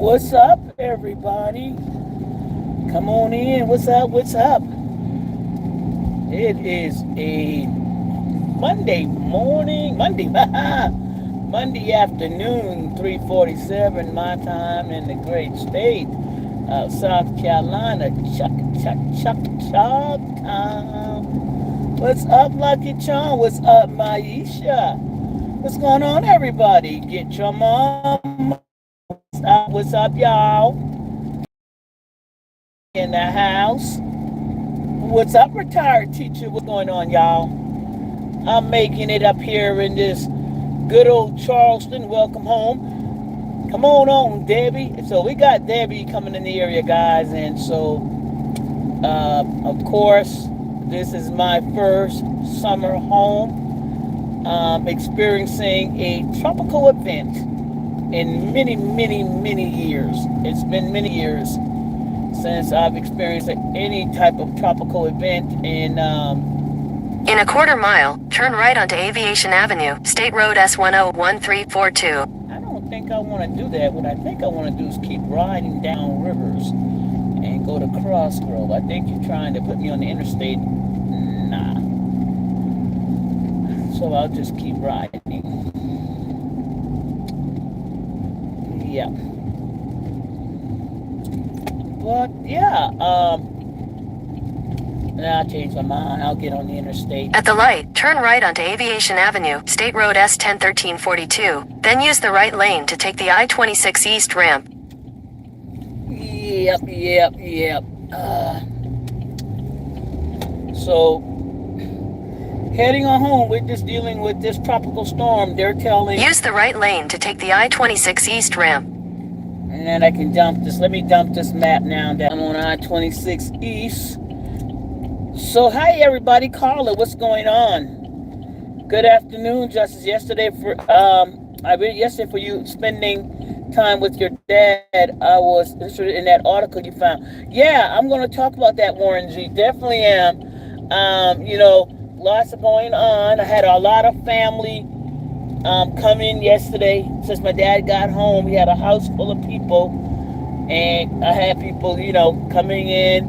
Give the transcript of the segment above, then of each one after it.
What's up, everybody? Come on in. What's up? What's up? It is a Monday morning, Monday afternoon, 3:47 my time in the great state of South Carolina. Chuck time. What's up, Lucky Charm? What's up, Maisha? What's going on, everybody? Get your mom. What's up, y'all? In the house. What's up, retired teacher? What's going on, y'all? I'm making it up here in this good old Charleston. Welcome home. Come on, Debby. So we got Debby coming in the area, guys. And so, of course, this is my first summer home. Experiencing a tropical event in many years. It's been many years since I've experienced any type of tropical event. In a quarter mile, turn right onto Aviation Avenue, State Road S101342. I don't think I want to do that. What I think I want to do is keep riding down rivers and go to Crossgrove. I think you're trying to put me on the interstate. Nah. So I'll just keep riding. Yeah. But yeah, I'll change my mind. I'll get on the interstate. At the light, turn right onto Aviation Avenue, State Road S101342. Then use the right lane to take the I-26 East ramp. Yep. So, heading on home, we're just dealing with this tropical storm. They're telling... Use the right lane to take the I-26 East ramp. And then I can dump this. Let me dump this map now. I'm on I-26 East. So, hi, everybody. Carla, what's going on? Good afternoon, Justice. Yesterday for you spending time with your dad, I was interested in that article you found. Yeah, I'm going to talk about that, Warren G. Definitely am. Lots of going on. I had a lot of family come in yesterday. Since my dad got home, we had a house full of people, and I had people, coming in.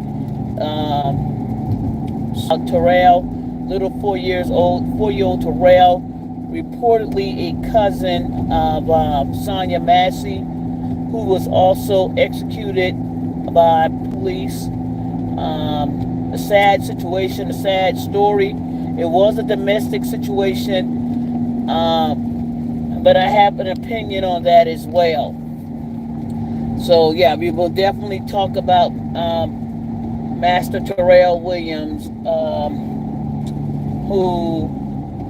Terrell, little 4-year-old Terrell, reportedly a cousin of Sonia Massey, who was also executed by police. A sad situation, a sad story. It was a domestic situation, but I have an opinion on that as well. So yeah, we will definitely talk about Master Terrell Williams, who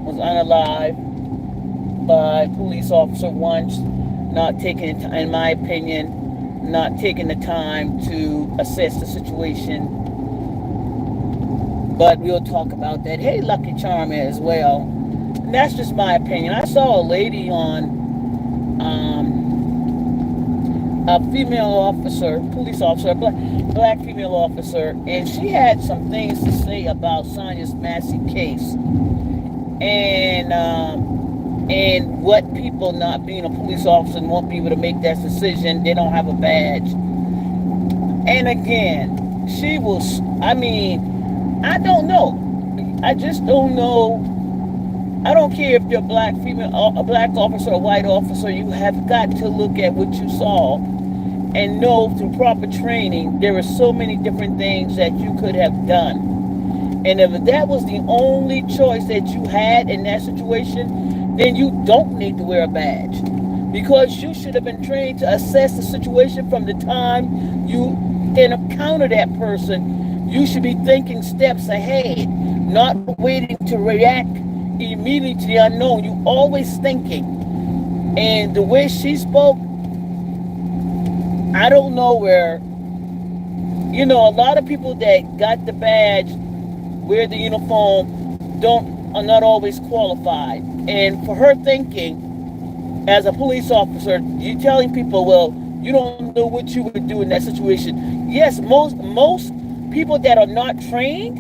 was unalived by a police officer once, not taking, in my opinion, not taking the time to assess the situation. But we'll talk about that. Hey, Lucky Charm as well. And that's just my opinion. I saw a lady on a female officer, police officer, black female officer, and she had some things to say about Sonia's Massey case, and what people not being a police officer and won't be able to make that decision. They don't have a badge. And again, she was, I don't know. I just don't know. I don't care if you're a black female, a black officer, a white officer. You have got to look at what you saw and know through proper training there are so many different things that you could have done. And if that was the only choice that you had in that situation, then you don't need to wear a badge, because you should have been trained to assess the situation from the time you encounter that person. You should be thinking steps ahead, not waiting to react immediately to the unknown. You always thinking. And the way she spoke, I don't know where, a lot of people that got the badge, wear the uniform, are not always qualified. And for her thinking, as a police officer, you're telling people, well, you don't know what you would do in that situation. Yes, most people that are not trained,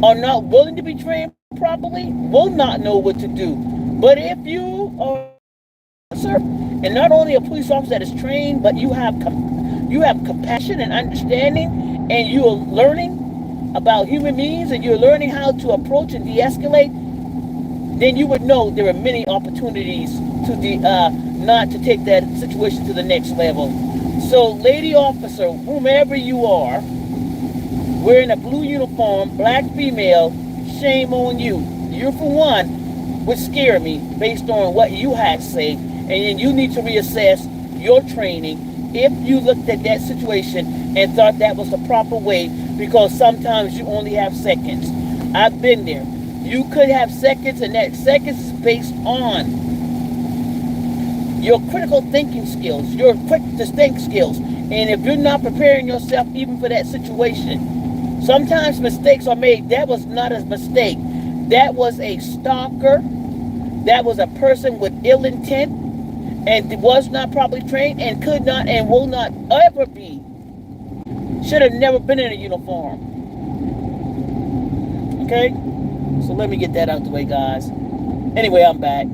are not willing to be trained properly, will not know what to do. But if you are officer, and not only a police officer that is trained, but you have compassion and understanding, and you are learning about human beings, and you're learning how to approach and de-escalate, then you would know there are many opportunities to not to take that situation to the next level. So, lady officer, whomever you are, wearing a blue uniform, black female, shame on you. You, for one, would scare me based on what you had to say, and then you need to reassess your training if you looked at that situation and thought that was the proper way, because sometimes you only have seconds. I've been there. You could have seconds, and that seconds is based on your critical thinking skills, your quick to think skills. And if you're not preparing yourself even for that situation, sometimes mistakes are made. That was not a mistake. That was a stalker. That was a person with ill intent and was not properly trained and could not and will not ever be. Should have never been in a uniform. Okay? So let me get that out the way, guys. Anyway, I'm back.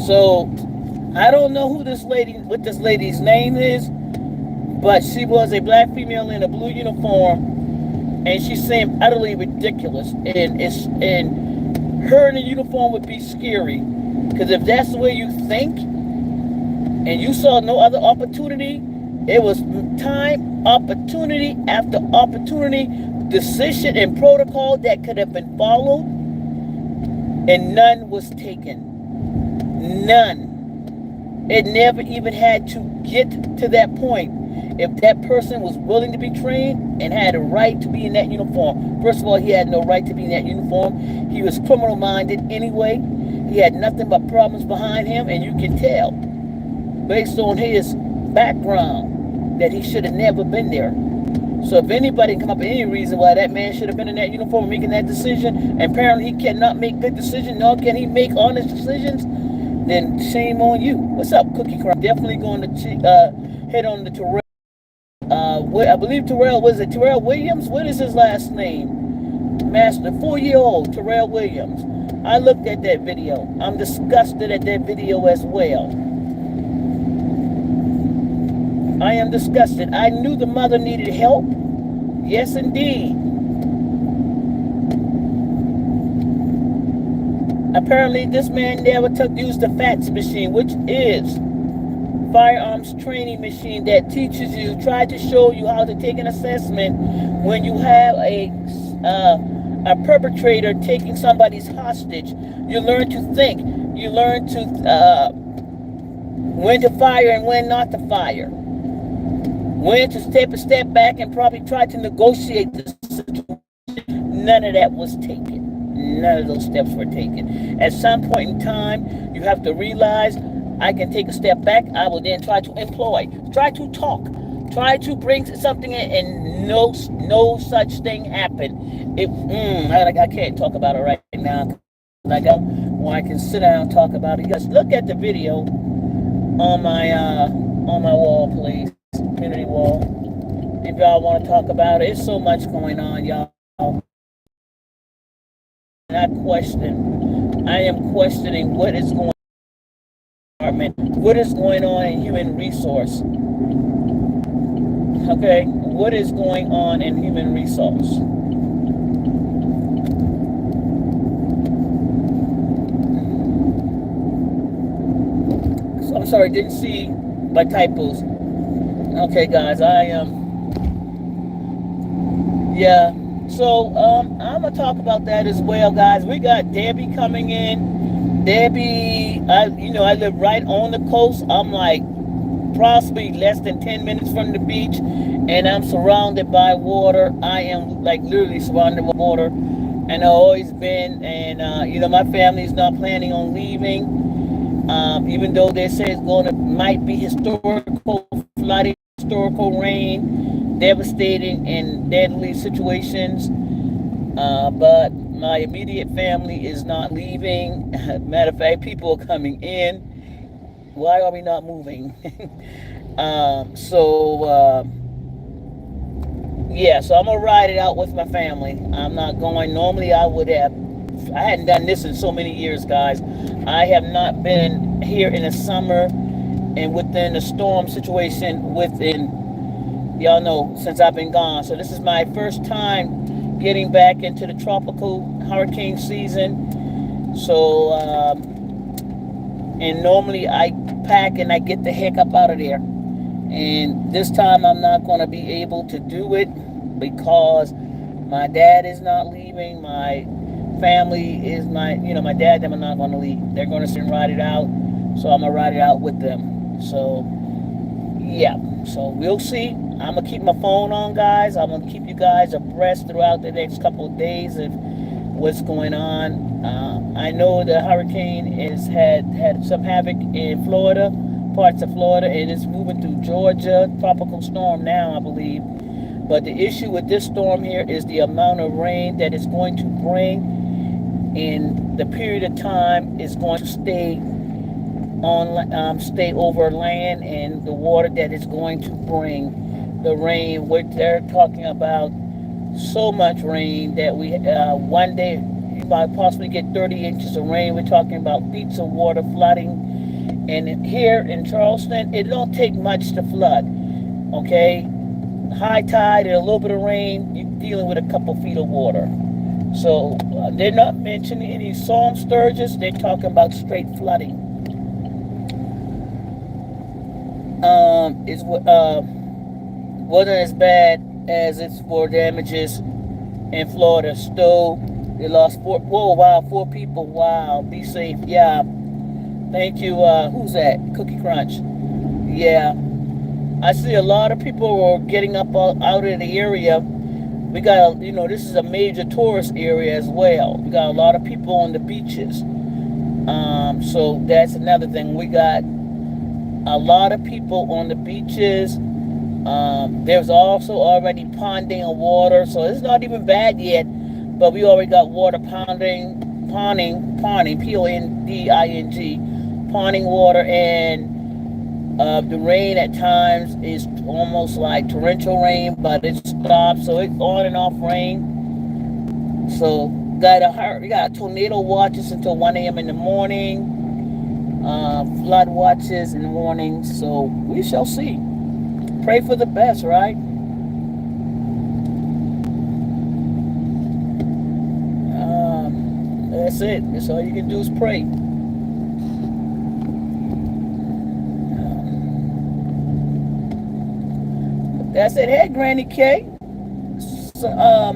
So, I don't know what this lady's name is, but she was a black female in a blue uniform, and she seemed utterly ridiculous. And her in a uniform would be scary, because if that's the way you think, and you saw no other opportunity, it was time, opportunity after opportunity, decision and protocol that could have been followed, and none was taken. None. It never even had to get to that point. If that person was willing to be trained and had a right to be in that uniform. First of all, he had no right to be in that uniform. He was criminal minded anyway. He had nothing but problems behind him, and you can tell based on his background that he should have never been there. So if anybody can come up with any reason why that man should have been in that uniform making that decision, and apparently he cannot make good decisions, nor can he make honest decisions, then shame on you. What's up, Cookie Crumb? Definitely going to head on to Terrell. I believe Terrell, was it Terrell Williams? What is his last name? Master, 4-year-old Terrell Williams. I looked at that video. I'm disgusted at that video as well. I am disgusted. I knew the mother needed help. Yes, indeed. Apparently, this man never used the FATS machine, which is firearms training machine that teaches you, try to show you how to take an assessment when you have a perpetrator taking somebody's hostage. You learn to think. You learn to when to fire and when not to fire. When to take a step back and probably try to negotiate the situation. None of that was taken. None of those steps were taken. At some point in time, you have to realize, I can take a step back. I will then try to employ, try to talk, try to bring something in, and no such thing happened. I can't talk about it right now. I can sit down and talk about it. Just look at the video on my wall, please, community wall. If y'all want to talk about it, it's so much going on, y'all. I am questioning what is going on. What is going on in human resource? Okay, what is going on in human resource? So, I'm sorry, didn't see my typos. Okay, guys, yeah. So, I'm going to talk about that as well, guys. We got Debby coming in. Debby, I live right on the coast. I'm like possibly less than 10 minutes from the beach, and I'm surrounded by water. I am like literally surrounded by water, and I've always been. And, my family's not planning on leaving, even though they say it's might be historical flooding, historical rain, devastating and deadly situations, but my immediate family is not leaving. Matter of fact, people are coming in. Why are we not moving? So I'm gonna ride it out with my family. I'm not going. Normally I would have I hadn't done this in so many years, guys. I have not been here in the summer and within the storm situation y'all know, since I've been gone. So this is my first time getting back into the tropical hurricane season. So, and normally I pack and I get the heck up out of there. And this time I'm not going to be able to do it because my dad is not leaving. My family is my dad and them are not going to leave. They're going to sit and ride it out. So I'm going to ride it out with them. So, yeah. So we'll see. I'm going to keep my phone on, guys. I'm going to keep you guys abreast throughout the next couple of days of what's going on. I know the hurricane has had some havoc in Florida, parts of Florida, and it's moving through Georgia. Tropical storm now, I believe. But the issue with this storm here is the amount of rain that it's going to bring, and the period of time is going to stay over land, and the water that it's going to bring. The rain, they're talking about so much rain that we one day you might possibly get 30 inches of rain. We're talking about feet of water flooding. And here in Charleston, it don't take much to flood. Okay? High tide and a little bit of rain, you're dealing with a couple feet of water. So they're not mentioning any storm surges. They're talking about straight flooding. Wasn't as bad as it's for damages in Florida. Still, they lost four people. Wow, be safe. Yeah. Thank you. Who's that? Cookie Crunch. Yeah. I see a lot of people are getting up out of the area. We got, this is a major tourist area as well. We got a lot of people on the beaches. So that's another thing. We got a lot of people on the beaches. There's also already ponding of water, so it's not even bad yet, but we already got water ponding, P-O-N-D-I-N-G, ponding water, and the rain at times is almost like torrential rain, but it stops, so it's on and off rain. So we got tornado watches until 1 a.m. in the morning, flood watches in the morning, so we shall see. Pray for the best, right? That's it. That's all you can do is pray. That's it. Hey, Granny K.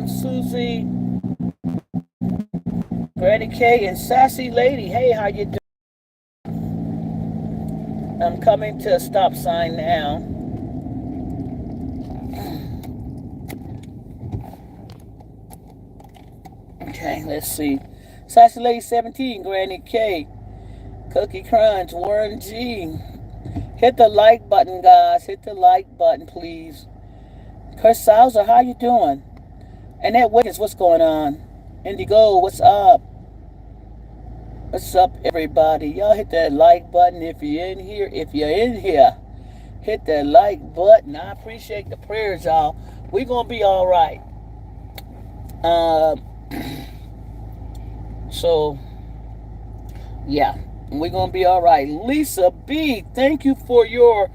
Susie, Granny K, and Sassy Lady. Hey, how you doing? I'm coming to a stop sign now. Okay, let's see. Sassy Lady 17, Granny K, Cookie Crunch, Warren G. Hit the like button, guys. Hit the like button, please. Chris Sauser, how you doing? Annette Wiggins, what's going on? Indigo, what's up? What's up, everybody? Y'all hit that like button if you're in here. If you're in here, hit that like button. I appreciate the prayers, y'all. We're going to be all right. So, yeah, we're going to be all right. Lisa B, thank you for your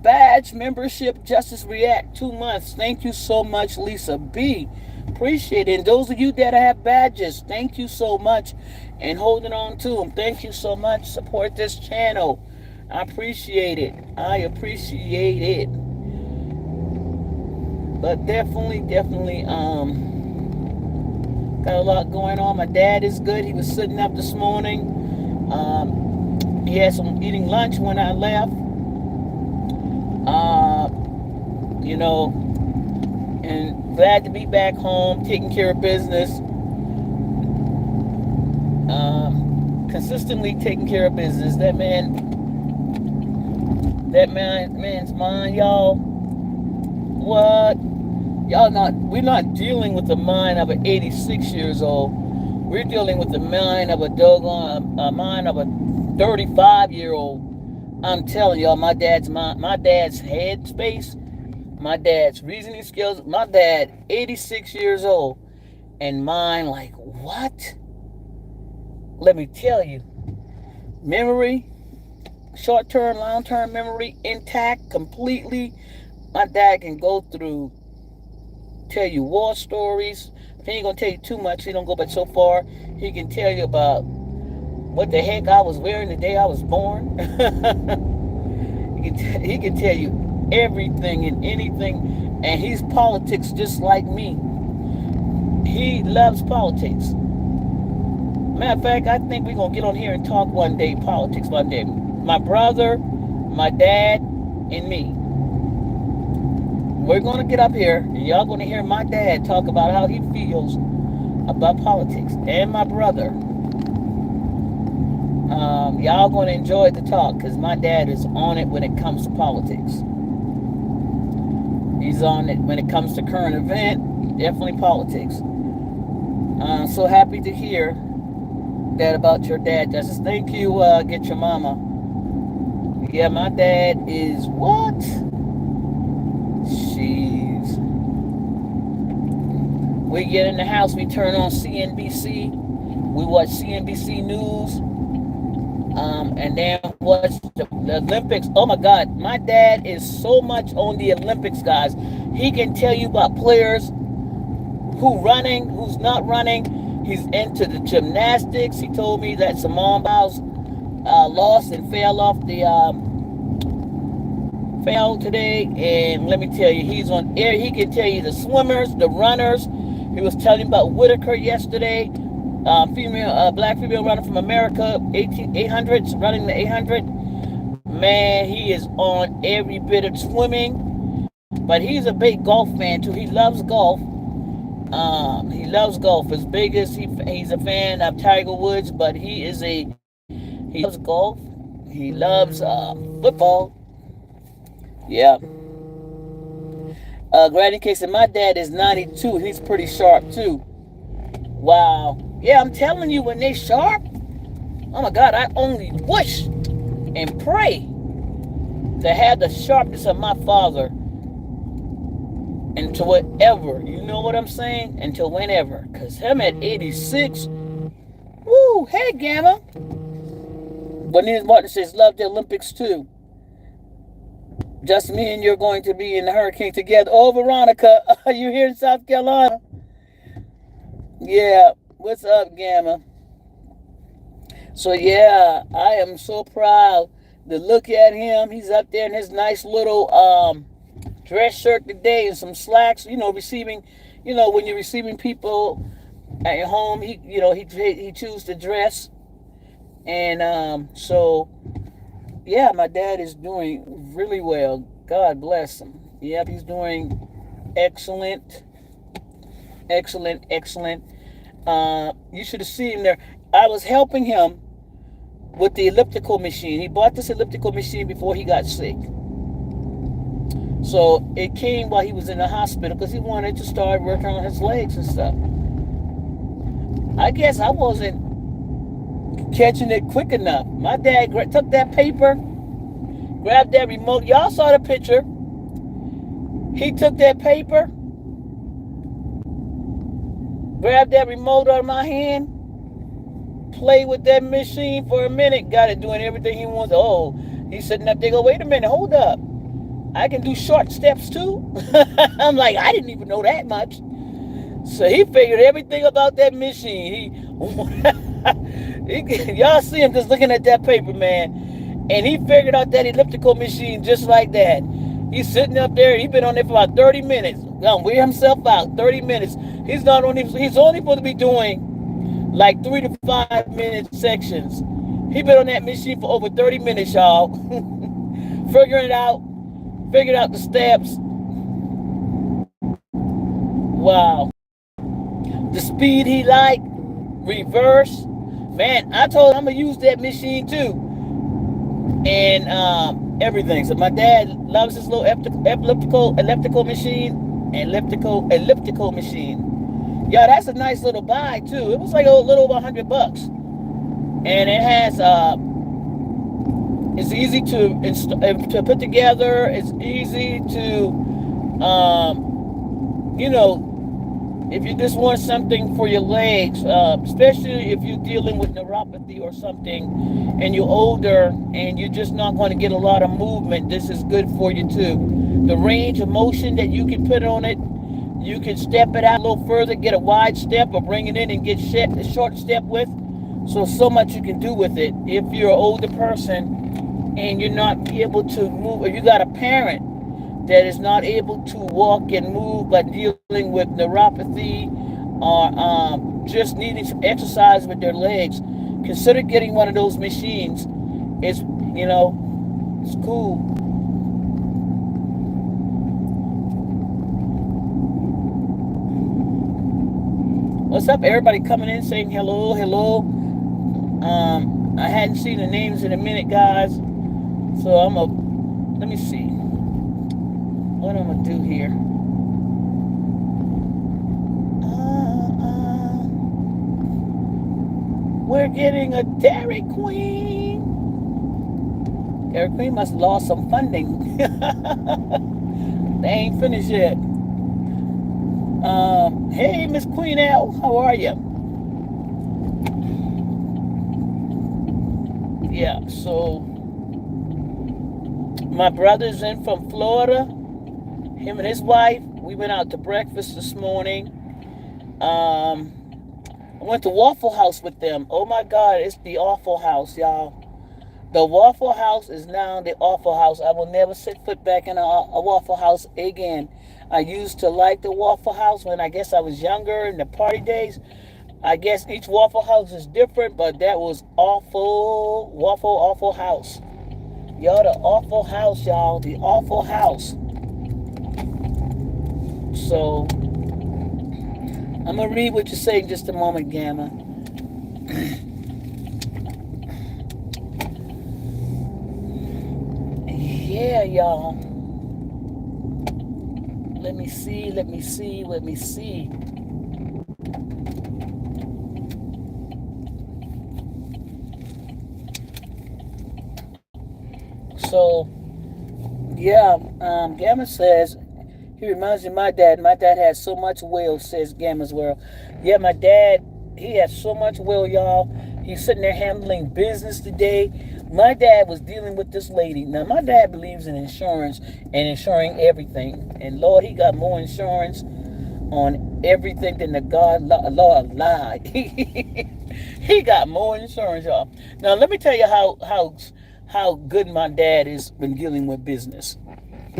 badge membership, Justice React, 2 months. Thank you so much, Lisa B. Appreciate it. And those of you that have badges, thank you so much. And holding on to them, thank you so much. Support this channel. I appreciate it. I appreciate it. But definitely, got a lot going on. My dad is good. He was sitting up this morning. He had some eating lunch when I left. And glad to be back home, taking care of business. Consistently taking care of business. That man's mind, y'all. What? We're not dealing with the mind of an 86 years old. We're dealing with the mind of a 35-year-old. I'm telling y'all, my dad's head space, my dad's reasoning skills, my dad, 86 years old, and mind like, what? Let me tell you, memory, short-term, long-term memory intact completely. My dad can go through, tell you war stories. He ain't gonna tell you too much. He don't go back so far. He can tell you about what the heck I was wearing the day I was born. He can tell you everything and anything, and he's politics just like me. He loves politics. Matter of fact, I think we're gonna get on here and talk one day, politics one day. My brother, my dad, and me. We're gonna get up here, and y'all gonna hear my dad talk about how he feels about politics, and my brother. Y'all gonna enjoy the talk because my dad is on it when it comes to politics. He's on it when it comes to current event, definitely politics. So happy to hear that about your dad, Justice. Thank you, Get Your Mama. Yeah, my dad is what? She's. We get in the house, we turn on CNBC, we watch CNBC News, and then watch the Olympics. Oh my God, my dad is so much on the Olympics, guys. He can tell you about players who running, who's not running. He's into the gymnastics. He told me that Simone Biles lost and fell today. And let me tell you, he's on air. He can tell you the swimmers, the runners. He was telling me about Whitaker yesterday. Black female runner from America, 800s, running the 800. Man, he is on every bit of swimming. But he's a big golf fan too. He loves golf. He loves golf as big as he's a fan of Tiger Woods, but he loves golf. He loves football. Yeah. Granny Case, and my dad is 92. He's pretty sharp too. Wow. Yeah, I'm telling you, when they sharp, oh my God, I only wish and pray to have the sharpness of my father until whatever, you know what I'm saying? Until whenever. Because him at 86, woo, hey, Gamma. Benitez Martin says, love the Olympics too. Just me and you're going to be in the hurricane together. Oh, Veronica, are you here in South Carolina? Yeah, what's up, Gamma? So, yeah, I am so proud to look at him. He's up there in his nice little dress shirt today and some slacks, receiving, when you're receiving people at your home, he chooses to dress. And so, yeah, my dad is doing really well. God bless him. Yep, he's doing excellent. Excellent. You should have seen him there. I was helping him with the elliptical machine. He bought this elliptical machine before he got sick. So it came while he was in the hospital because he wanted to start working on his legs and stuff. I guess I wasn't catching it quick enough. My dad took that paper, grabbed that remote. Y'all saw the picture. He took that paper, grabbed that remote out of my hand, played with that machine for a minute, got it doing everything he wants. Oh, he's sitting up there go, wait a minute, hold up. I can do short steps too. I'm like, I didn't even know that much. So he figured everything about that machine. Y'all see him just looking at that paper, man. And he figured out that elliptical machine just like that. He's sitting up there. He's been on there for about 30 minutes. Gonna wear himself out. 30 minutes. He's only supposed to be doing like 3 to 5 minute sections. He's been on that machine for over 30 minutes, y'all. Figured out the steps. Wow. The speed he liked, reverse. Man, I told him I'm gonna use that machine too. And everything. So my dad loves his little elliptical machine. Elliptical machine. Yeah, that's a nice little buy too. It was like a little over $100. And it has it's easy to put together. It's easy to If you just want something for your legs, especially if you're dealing with neuropathy or something and you're older and you're just not going to get a lot of movement, this is good for you too. The range of motion that you can put on it, you can step it out a little further, get a wide step, or bring it in and get a short step with. So much you can do with it. If you're an older person and you're not able to move, or you got a parent that is not able to walk and move but dealing with neuropathy or just needing some exercise with their legs, consider getting one of those machines. It's, it's cool. What's up, everybody coming in saying hello, hello. I hadn't seen the names in a minute, guys. So let me see what I'm gonna do here. We're getting a Dairy Queen. Dairy Queen must have lost some funding. They ain't finished yet. Hey, Miss Queen L, how are you? Yeah, so my brother's in from Florida. Him and his wife. We went out to breakfast this morning. I went to Waffle House with them. Oh my God, it's the Awful House, y'all. The Waffle House is now the Awful House. I will never set foot back in a Waffle House again. I used to like the Waffle House when I guess I was younger in the party days. I guess each Waffle House is different, but that was awful, Awful House. Y'all, the Awful House, y'all. The Awful House. So, I'm going to read what you say in just a moment, Gamma. Yeah, y'all. Let me see. So, yeah, Gamma says, he reminds me of my dad. My dad had so much will, says Gamma's World. Yeah, my dad, he had so much will, y'all. He's sitting there handling business today. My dad was dealing with this lady. Now, my dad believes in insurance and insuring everything. And Lord, he got more insurance on everything than the God Lord lied. He got more insurance, y'all. Now, let me tell you how good my dad is when dealing with business.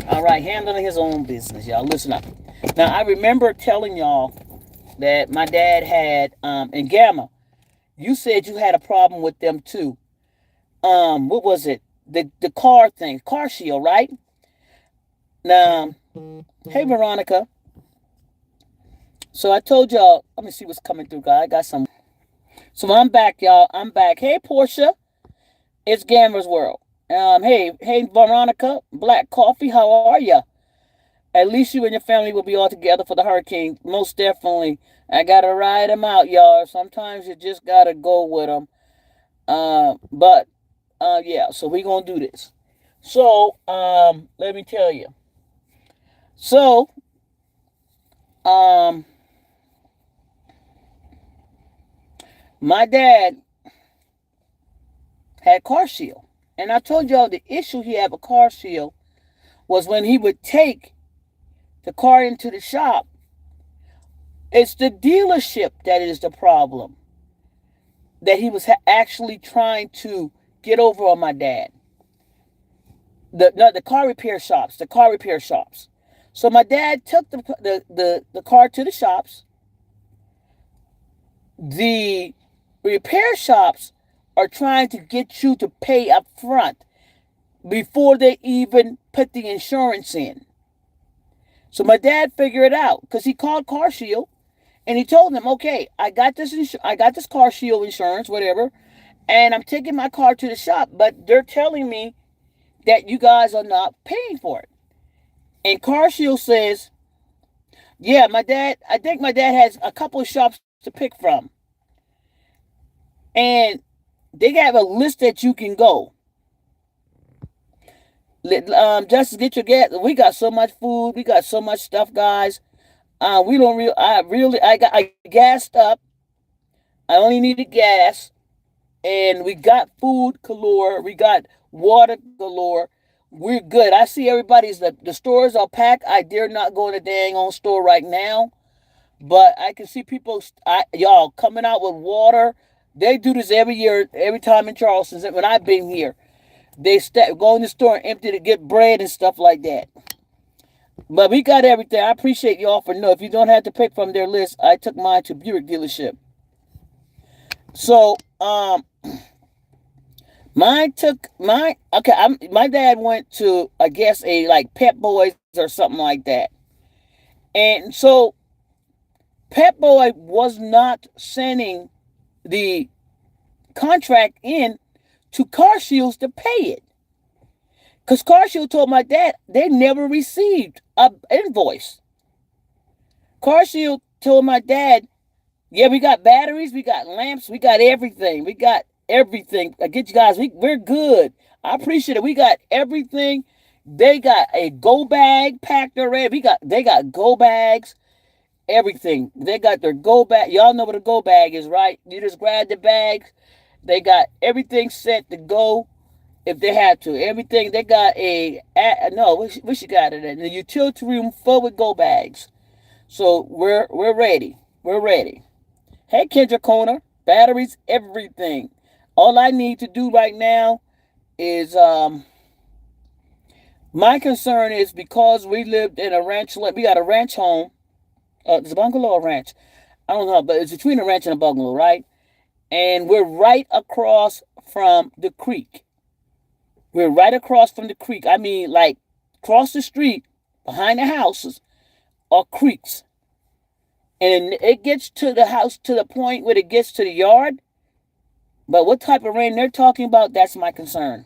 All right, handling his own business, y'all. Listen up. Now, I remember telling y'all that my dad had, and Gamma, you said you had a problem with them too. What was it? The car thing, car shield, right? Now, hey Veronica. So I told y'all, let me see what's coming through, guys. I got some. So I'm back, y'all. I'm back. Hey Portia, it's Gamma's World. Hey Veronica, Black Coffee, how are you? At least you and your family will be all together for the hurricane. Most definitely. I gotta ride them out, y'all. Sometimes you just gotta go with them. But yeah. So we gonna do this. So let me tell you. So my dad had car shield, and I told y'all the issue he had with car shield was when he would take the car into the shop. It's the dealership that is the problem that he was actually trying to get over on my dad. The car repair shops. So my dad took the car to the shops. The repair shops are trying to get you to pay up front before they even put the insurance in. So my dad figured it out because he called Car Shield and he told them, "Okay, I got this Car Shield insurance, whatever, and I'm taking my car to the shop, but they're telling me that you guys are not paying for it." And Car Shield says, "Yeah, I think my dad has a couple of shops to pick from, and they have a list that you can go. Just get your gas. We got so much food. We got so much stuff, guys. We don't real. I gassed up. I only needed gas, and we got food galore. We got water galore. We're good. I see the stores are packed. I dare not go in the dang on store right now, but I can see people, y'all, coming out with water. They do this every year, every time in Charleston. When I've been here, go in the store and empty to get bread and stuff like that. But we got everything. I appreciate y'all for no. If you don't have to pick from their list, I took mine to Buick dealership. So mine took mine. Okay, my dad went to, I guess, a like Pep Boys or something like that, and so Pep Boy was not sending the contract in to Car Shields to pay it. Because Car Shield told my dad they never received an invoice. Car Shield told my dad, yeah, we got batteries, we got lamps, we got everything. We got everything. I get you guys, we're good. I appreciate it. We got everything. They got a go bag packed already. They got go bags, everything. They got their go bag. Y'all know what a go bag is, right? You just grab the bag. They got everything set to go if they had to. Everything. They got no, what you got it in? The utility room full with go bags. So we're ready. We're ready. Hey, Kendra Corner, batteries, everything. All I need to do right now is my concern is because we lived in a ranch. We got a ranch home. It's a bungalow or ranch. I don't know, but it's between a ranch and a bungalow, right? And we're right across from the creek. We're right across from the creek. I mean, like, across the street, behind the houses, are creeks. And it gets to the house to the point where it gets to the yard. But what type of rain they're talking about, that's my concern.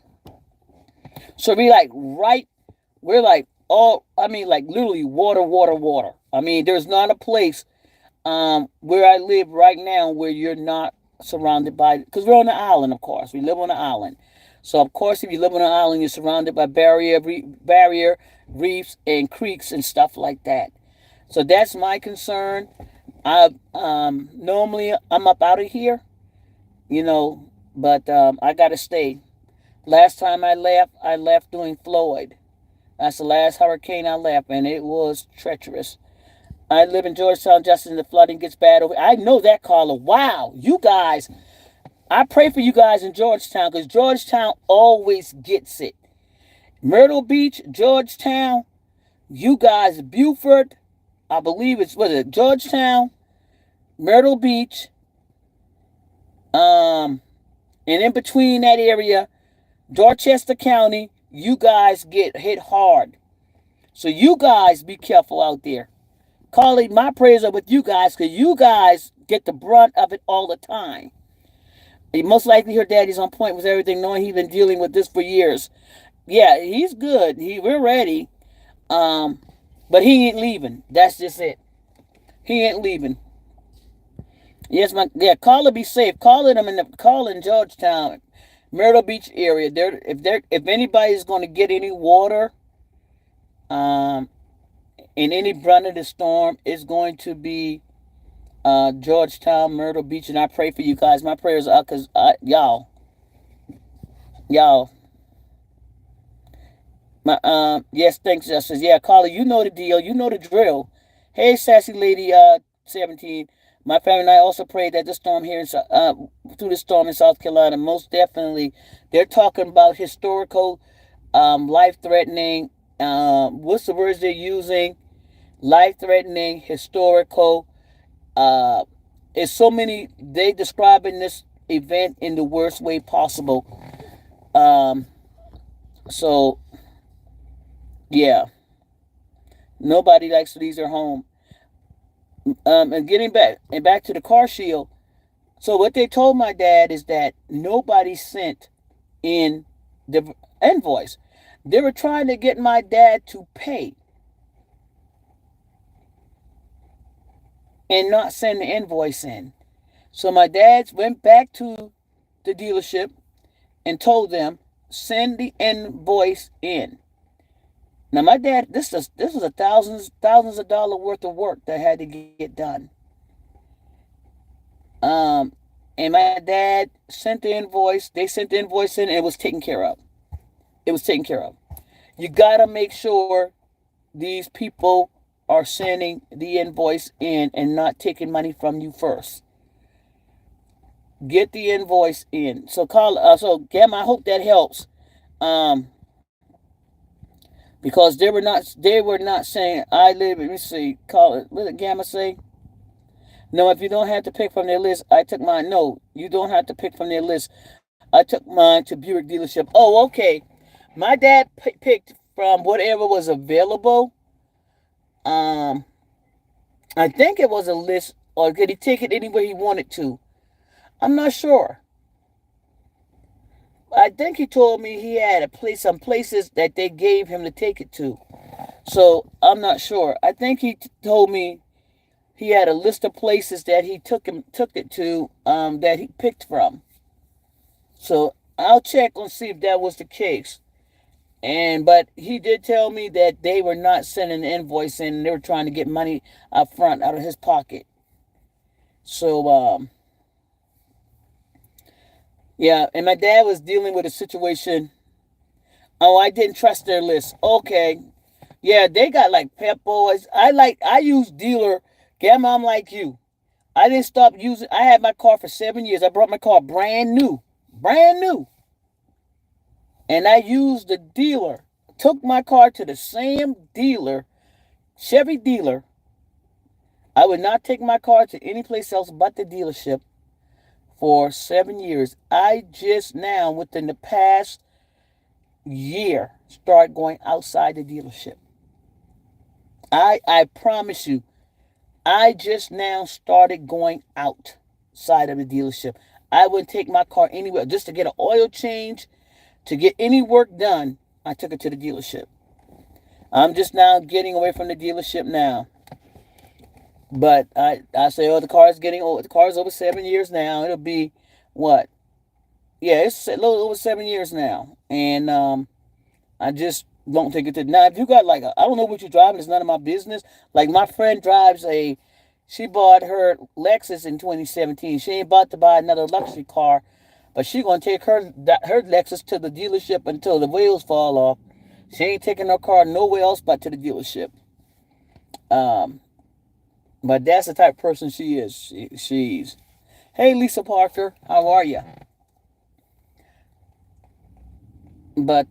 So we're like, I mean, like, literally water, water, water. I mean, there's not a place where I live right now where you're not surrounded by, because we're on the island, of course. We live on the island. So, of course, if you live on an island, you're surrounded by barrier reefs, and creeks and stuff like that. So that's my concern. I normally I'm up out of here, you know, but I gotta stay. Last time I left doing Floyd. That's the last hurricane I left, and it was treacherous. I live in Georgetown just as the flooding gets bad over. I know that, Carla. Wow, you guys. I pray for you guys in Georgetown because Georgetown always gets it. Myrtle Beach, Georgetown, you guys, Beaufort, I believe was it Georgetown, Myrtle Beach, and in between that area, Dorchester County, you guys get hit hard. So you guys be careful out there. Carly, my prayers are with you guys because you guys get the brunt of it all the time. Most likely her daddy's on point with everything, knowing he's been dealing with this for years. Yeah, he's good. We're ready. But he ain't leaving. That's just it. He ain't leaving. Yes, call it be safe. Call in Georgetown, Myrtle Beach area. If anybody's going to get any water, in any brunt of the storm, it's going to be Georgetown, Myrtle Beach, and I pray for you guys. My prayers are because y'all. Yes, thanks, Justice. Yeah, Carly, you know the deal. You know the drill. Hey, sassy lady, 17. My family and I also pray that the storm here through the storm in South Carolina, most definitely, they're talking about historical, life-threatening. What's the words they're using? Life-threatening, historical. It's so many. They describing this event in the worst way possible. So yeah, nobody likes to lose their home. And getting back to the Car Shield. So what they told my dad is that nobody sent in the invoice. They were trying to get my dad to pay and not send the invoice in. So my dad went back to the dealership and told them, send the invoice in. Now my dad, this was a thousands of dollar worth of work that had to get done. Um, and my dad sent the invoice. They sent the invoice in, and it was taken care of. It was taken care of. You gotta make sure these people are sending the invoice in and not taking money from you first. Get the invoice in. So call. So Gamma, I hope that helps. Um, because they were not saying I live. Let me see. Call it. What did Gamma say? No, if you don't have to pick from their list, I took mine. No, you don't have to pick from their list. I took mine to Buick dealership. Oh, okay. My dad picked from whatever was available. Um, I think it was a list, or could he take it anywhere he wanted to? I'm not sure. I think he told me he had some places that they gave him to take it to. So I'm not sure. I think he told me he had a list of places that he took it to that he picked from. So I'll check and see if that was the case. But he did tell me that they were not sending the invoice in, and they were trying to get money up front out of his pocket. So yeah, and my dad was dealing with a situation. Oh, I didn't trust their list. Okay. Yeah, they got like Pep Boys. I use dealer. Gamma, I'm like you. I didn't stop using. I had my car for 7 years. I brought my car brand new. Brand new. And I used the dealer. Took my car to the same dealer, Chevy dealer. I would not take my car to any place else but the dealership for 7 years. I just now, within the past year, start going outside the dealership. I promise you, I just now started going outside of the dealership. I wouldn't take my car anywhere just to get an oil change, to get any work done. I took it to the dealership. I'm just now getting away from the dealership now. But I say, oh, the car is getting old. The car is over 7 years now. It'll be what? Yeah, it's a little over 7 years now. And I just don't take it to. Now, if you got like, I don't know what you're driving, it's none of my business. Like my friend she bought her Lexus in 2017. She ain't about to buy another luxury car, but she gonna take her Lexus to the dealership until the wheels fall off. She ain't taking her car nowhere else but to the dealership. Um, but that's the type of person she is. She's. Hey, Lisa Parker, how are you? But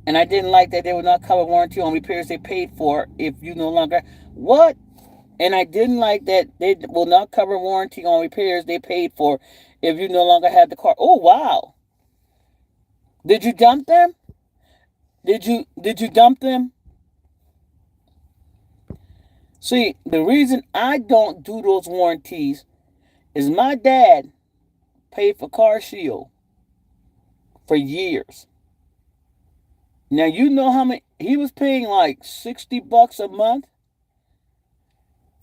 and I didn't like that they would not cover warranty on repairs they paid for if you no longer what. And I didn't like that they will not cover warranty on repairs they paid for if you no longer have the car. Oh wow! Did you dump them? Did you dump them? See, the reason I don't do those warranties is my dad paid for Car Shield for years. Now you know how many he was paying, like $60 a month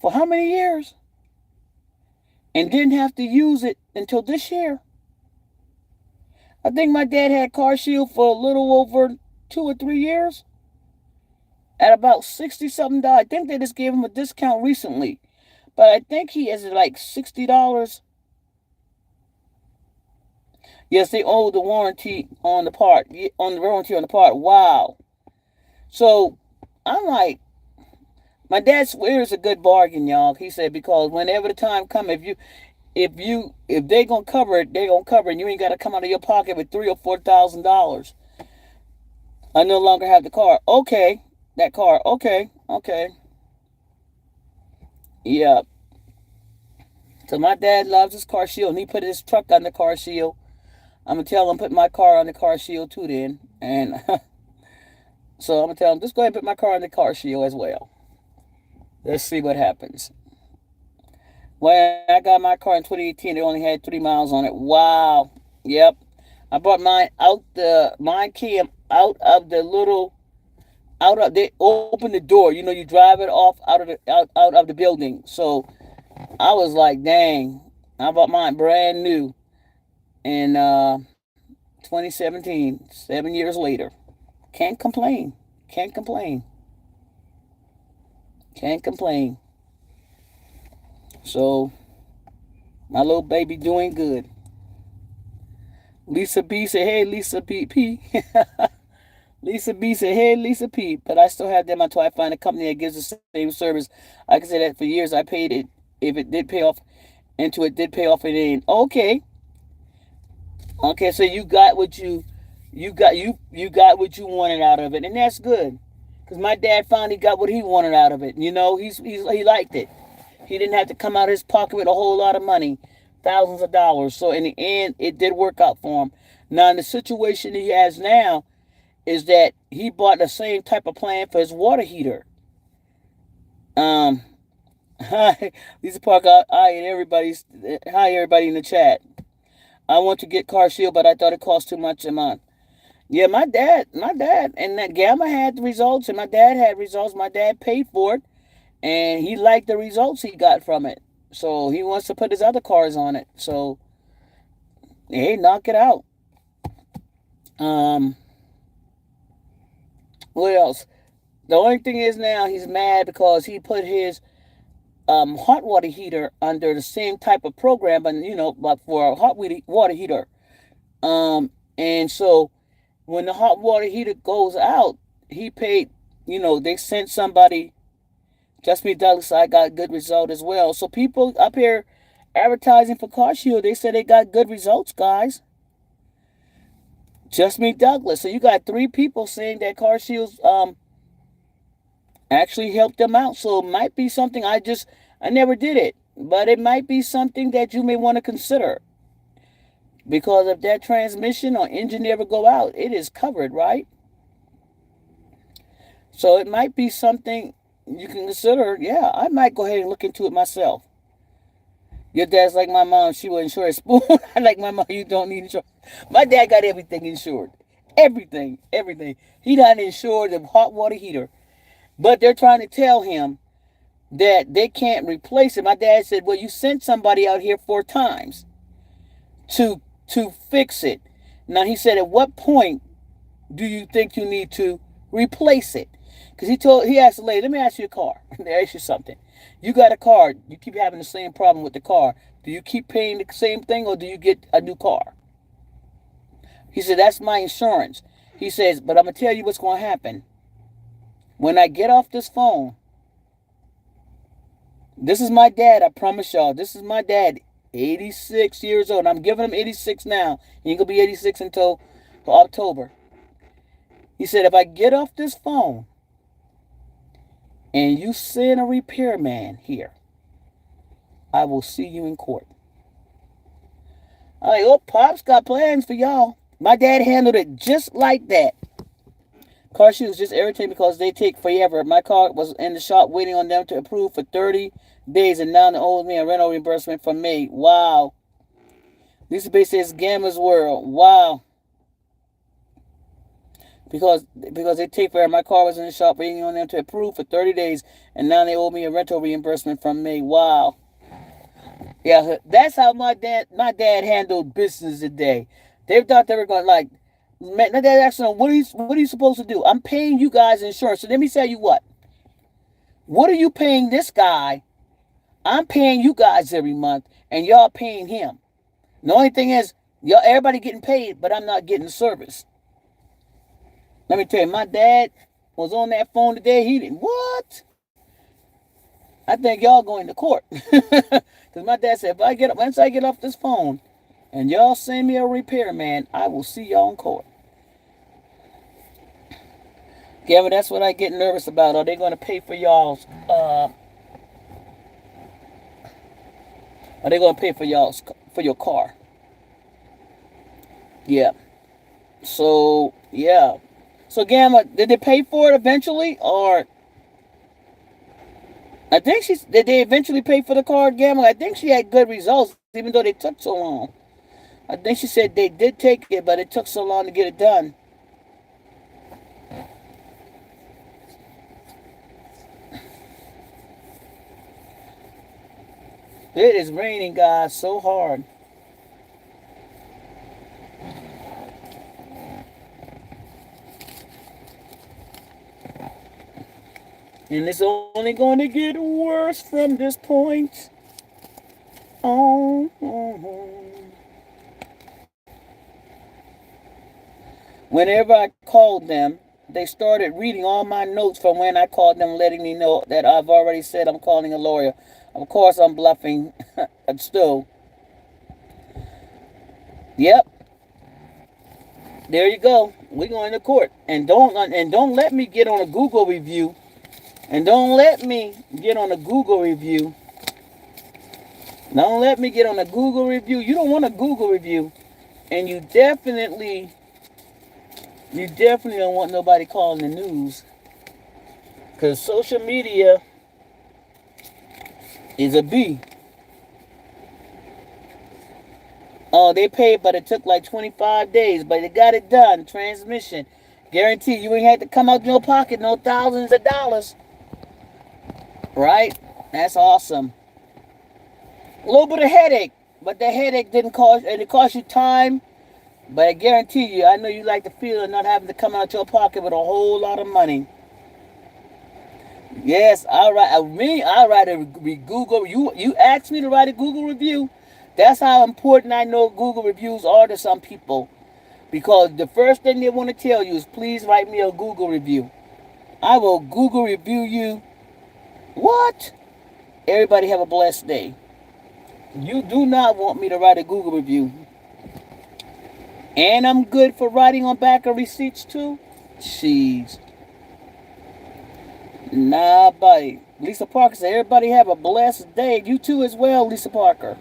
for how many years? And didn't have to use it until this year. I think my dad had Car Shield for a little over 2 or 3 years at about 60 something dollars. I think they just gave him a discount recently, but I think he has like $60. Yes, they owe the warranty on the part, on the warranty on the part. Wow. So I'm like, my dad swears a good bargain, y'all. He said because whenever the time comes, if they gonna cover it, they gonna cover it. And you ain't gotta come out of your pocket with $3,000 or $4,000. I no longer have the car. Okay, that car. Okay, okay. Yeah. So my dad loves his Car Shield, and he put his truck on the Car Shield. I'm gonna tell him put my car on the Car Shield too, then, and so I'm gonna tell him just go ahead and put my car on the Car Shield as well. Let's see what happens. When I got my car in 2018, it only had 3 miles on it. Wow. Yep. I brought mine came out of the little, they opened the door. You know, you drive it off out of the building. So I was like, dang. I bought mine brand new in 2017, 7 years later. Can't complain. Can't complain. Can't complain. So my little baby doing good. Lisa B said, "Hey, Lisa B P." Lisa B said, "Hey, Lisa P." But I still have them until I find a company that gives the same service. I can say that for years I paid it. If it did pay off, into it did pay off it in. Okay, okay. So you got what you wanted out of it, and that's good. Cause my dad finally got what he wanted out of it. You know, he liked it. He didn't have to come out of his pocket with a whole lot of money, thousands of dollars. So in the end, it did work out for him. Now, in the situation he has now, is that he bought the same type of plan for his water heater. Um, hi, Lisa Parker. Hi, everybody in the chat. I want to get Car Shield, but I thought it cost too much a month. Yeah, my dad, and that Gamma had the results, and my dad had results. My dad paid for it, and he liked the results he got from it. So he wants to put his other cars on it. So hey, knock it out. Um, what else? The only thing is now he's mad because he put his hot water heater under the same type of program, but like for a hot water heater. And so when the hot water heater goes out, he paid. They sent somebody. Just me, Douglas. I got good result as well. So people up here advertising for Car Shield, they said they got good results, guys. Just me, Douglas. So you got three people saying that Car Shields actually helped them out. So it might be something I never did it, but it might be something that you may want to consider. Because if that transmission or engine ever go out, it is covered, right? So it might be something you can consider. Yeah, I might go ahead and look into it myself. Your dad's like my mom. She will insure a spoon. I like my mom. You don't need insurance. My dad got everything insured. Everything. Everything. He not insured the hot water heater. But they're trying to tell him that they can't replace it. My dad said, well, you sent somebody out here 4 times to fix it. Now he said, at what point do you think you need to replace it? Because he asked the lady, let me ask you a car. Let me ask you something. You got a car, you keep having the same problem with the car. Do you keep paying the same thing or do you get a new car? He said, that's my insurance. He says, but I'm going to tell you what's going to happen. When I get off this phone, this is my dad, I promise y'all. This is my dad, 86 years old. I'm giving him 86 now. He ain't going to be 86 until October. He said, if I get off this phone and you send a repairman here, I will see you in court. I'm like, oh, Pop's got plans for y'all. My dad handled it just like that. Car Shield was just irritating because they take forever. My car was in the shop waiting on them to approve for 30 days, and now they owe me a rental reimbursement from me. Wow. Lisa Bay says Gamma's World. Wow. Because they take forever. My car was in the shop waiting on them to approve for 30 days, and now they owe me a rental reimbursement from me. Wow. Yeah, that's how my dad handled business today. They thought they were going man, my dad asked them, what are you supposed to do? I'm paying you guys insurance. So let me tell you what. What are you paying this guy? I'm paying you guys every month, and y'all paying him. The only thing is, everybody getting paid, but I'm not getting the service. Let me tell you, my dad was on that phone today. He didn't. What? I think y'all going to court. Because my dad said, once I get off this phone and y'all send me a repairman, I will see y'all in court. Yeah, but that's what I get nervous about. Are they going to pay for y'all's, are they going to pay for for your car? Yeah. So, yeah. So, Gamma, did they pay for it eventually? Or, did they eventually pay for the car, Gamma? I think she had good results, even though they took so long. I think she said they did take it, but it took so long to get it done. It is raining, guys, so hard. And it's only going to get worse from this point on. Whenever I called them, they started reading all my notes from when I called them, letting me know that I've already said I'm calling a lawyer. Of course, I'm bluffing. Still, yep. There you go. We're going to court, and don't let me get on a Google review, and don't let me get on a Google review. Don't let me get on a Google review. You don't want a Google review, and you definitely don't want nobody calling the news, because social media is a B. Oh, they paid, but it took like 25 days, but they got it done. Transmission. Guarantee you ain't had to come out your pocket no thousands of dollars. Right? That's awesome. A little bit of headache, but the headache didn't cost, and it cost you time, but I guarantee you, I know you like the feeling of not having to come out your pocket with a whole lot of money. Yes, I write a Google. You asked me to write a Google review. That's how important I know Google reviews are to some people. Because the first thing they want to tell you is, please write me a Google review. I will Google review you. What? Everybody have a blessed day. You do not want me to write a Google review. And I'm good for writing on back of receipts too? Jeez. Nah, buddy. Lisa Parker said, everybody have a blessed day. You too as well, Lisa Parker.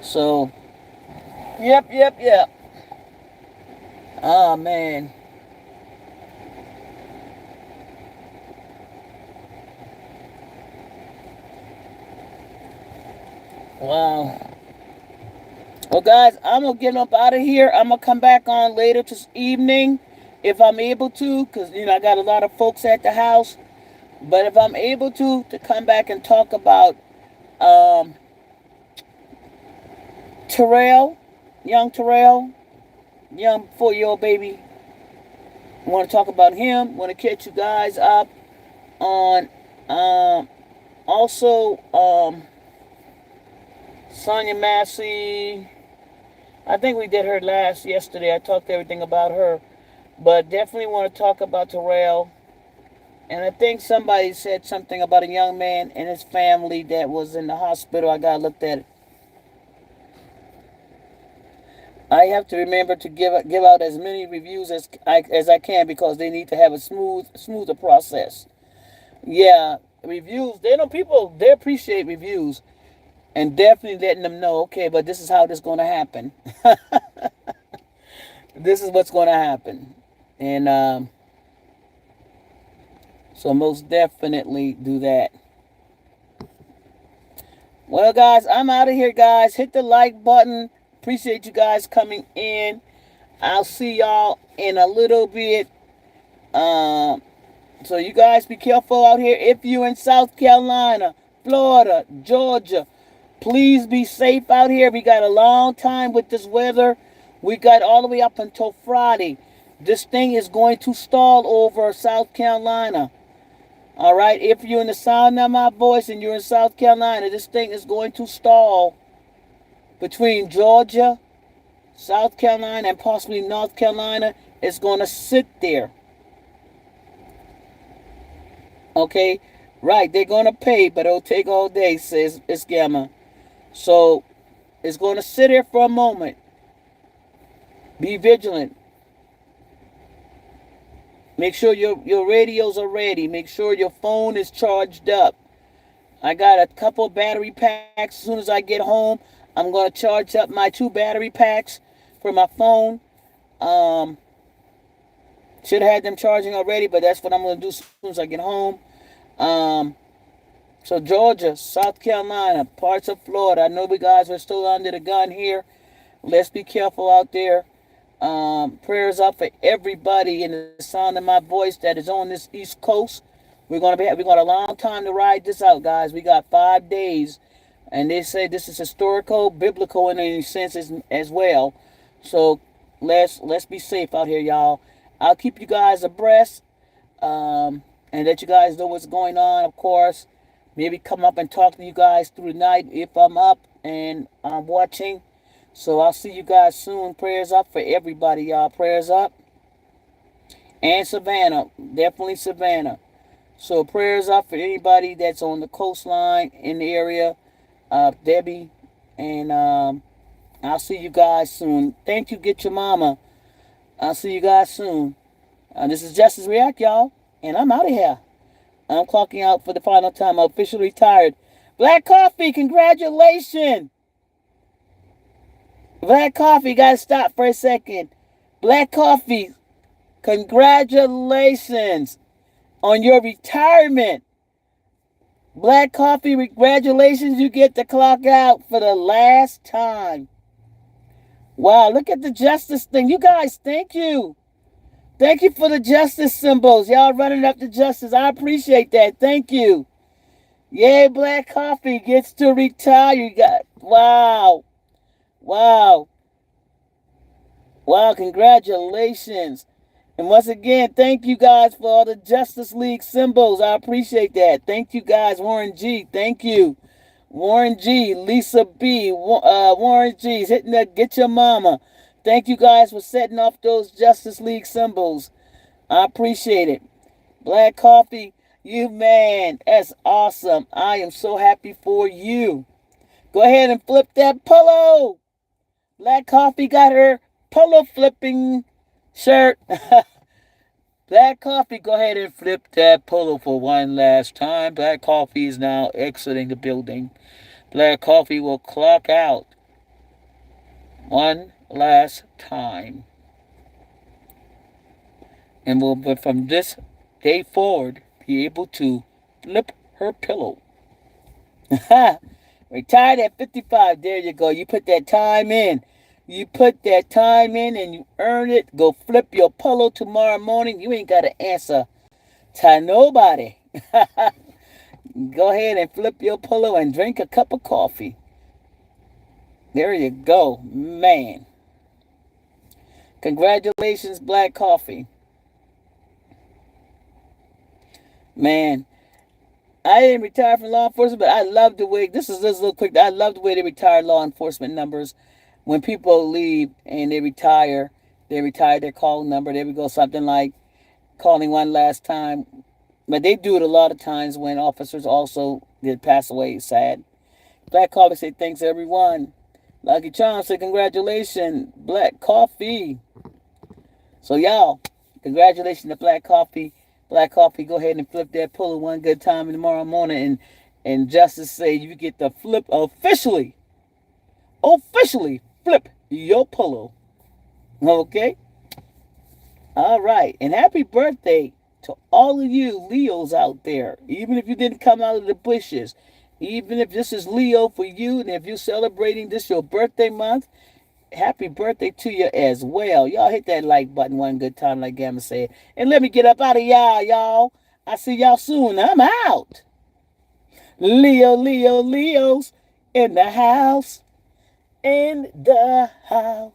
So, yep. Oh, man. Wow. Well, guys, I'm going to get up out of here. I'm going to come back on later this evening if I'm able to, because, I got a lot of folks at the house. But if I'm able to come back and talk about Terrell, young 4-year-old baby. I want to talk about him. Want to catch you guys up on also Sonia Massey. I think we did her yesterday. I talked everything about her, but definitely want to talk about Terrell. And I think somebody said something about a young man and his family that was in the hospital. I got looked at it. I have to remember to give out as many reviews as I can, because they need to have a smoother process. Yeah, reviews. They appreciate reviews, and definitely letting them know, okay, but this is how this is going to happen. This is what's going to happen, and so most definitely do that. Well, guys, I'm out of here, guys. Hit the like button. Appreciate you guys coming in. I'll see y'all in a little bit. So you guys be careful out here. If you're in South Carolina, Florida, Georgia, please be safe out here. We got a long time with this weather. We got all the way up until Friday. This thing is going to stall over South Carolina. All right, if you're in the sound of my voice and you're in South Carolina, this thing is going to stall between Georgia, South Carolina, and possibly North Carolina. It's going to sit there. Okay, right, they're going to pay, but it'll take all day, says Gamma. So it's going to sit there for a moment. Be vigilant. Make sure your radios are ready. Make sure your phone is charged up. I got a couple battery packs. As soon as I get home, I'm going to charge up my 2 battery packs for my phone. Should have had them charging already, but that's what I'm going to do as soon as I get home. So Georgia, South Carolina, parts of Florida. I know we guys are still under the gun here. Let's be careful out there. Prayers up for everybody in the sound of my voice that is on this East Coast. We got a long time to ride this out, guys. We got 5 days, and they say this is historical, biblical in any sense as well. So let's be safe out here, y'all. I'll keep you guys abreast, and let you guys know what's going on, of course. Maybe come up and talk to you guys through the night if I'm up and I'm watching. So I'll see you guys soon. Prayers up for everybody, y'all. Prayers up. And Savannah. Definitely Savannah. So prayers up for anybody that's on the coastline in the area. Debby. And I'll see you guys soon. Thank you. Get your mama. I'll see you guys soon. This is Justice React, y'all. And I'm out of here. I'm clocking out for the final time. I'm officially retired. Black Coffee, congratulations. Black Coffee, gotta stop for a second. Black Coffee, congratulations on your retirement. Black Coffee, congratulations. You get to clock out for the last time. Wow, look at the justice thing. You guys, thank you. Thank you for the justice symbols. Y'all running up the justice. I appreciate that. Thank you. Yay, Black Coffee gets to retire. You got, wow. Wow. Wow, congratulations. And once again, thank you guys for all the Justice League symbols. I appreciate that. Thank you guys. Warren G, thank you. Warren G, Lisa B, Warren G's hitting that get your mama. Thank you guys for setting off those Justice League symbols. I appreciate it. Black Coffee, you man, that's awesome. I am so happy for you. Go ahead and flip that pillow. Black Coffee got her pillow flipping shirt. Black Coffee, go ahead and flip that pillow for one last time. Black Coffee is now exiting the building. Black Coffee will clock out one last time. And will, but from this day forward, be able to flip her pillow. Retired at 55. There you go. You put that time in. You put that time in and you earn it. Go flip your pillow tomorrow morning. You ain't got to answer to nobody. Go ahead and flip your pillow and drink a cup of coffee. There you go. Man. Congratulations, Black Coffee. Man. I didn't retire from law enforcement, but I love the way, this is just a little quick, I love the way they retire law enforcement numbers. When people leave and they retire their call number. There we go, something like calling one last time. But they do it a lot of times when officers also did pass away. It's sad. Black Coffee say thanks everyone. Lucky Charm say congratulations, Black Coffee. So y'all, congratulations to Black Coffee. Black Coffee, go ahead and flip that pillow one good time tomorrow morning. And Justice say you get to flip officially flip your pillow. Okay? All right. And happy birthday to all of you Leos out there. Even if you didn't come out of the bushes. Even if this is Leo for you. And if you're celebrating this your birthday month. Happy birthday to you as well. Y'all hit that like button one good time like Gamma said. And let me get up out of y'all. I see y'all soon. I'm out. Leos in the house. In the house.